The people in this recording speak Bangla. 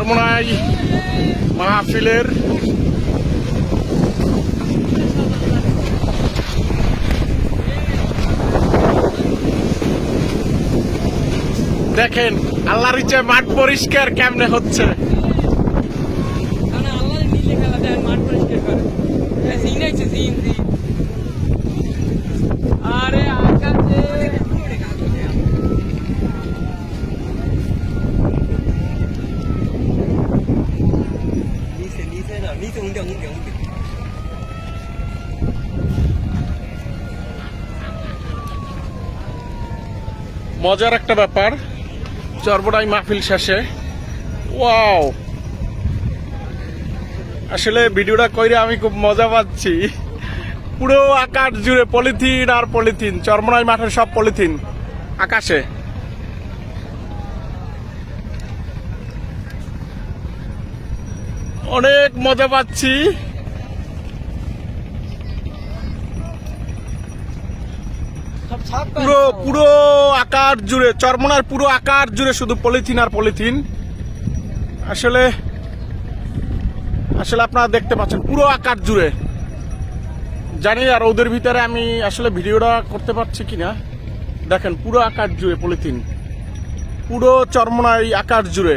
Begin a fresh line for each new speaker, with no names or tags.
চরমোনাই মাহফিলের দেখেন আল্লাহর ইচ্ছে মাঠ পরিষ্কার কেমনে হচ্ছে। মজার একটা ব্যাপার, চরমোনাই মাহফিল শেষে ওয়াও, আসলে ভিডিওটা কইরে আমি খুব মজা পাচ্ছি। পুরো আকাশ জুড়ে পলিথিন আর পলিথিন, চরমোনাই মাঠের সব পলিথিন আকাশে। অনেক মজা পাচ্ছি। পুরো পুরো আকাশ জুড়ে, চরমোনার পুরো আকাশ জুড়ে শুধু পলিথিন আর পলিথিন। আসলে আসলে আপনারা দেখতে পাচ্ছেন পুরো আকাশ জুড়ে। জানি আর ওদের ভিতরে আমি আসলে ভিডিওটা করতে পারছি কিনা। দেখেন পুরো আকাশ জুড়ে পলিথিন, পুরো চরমোনাই আকাশ জুড়ে।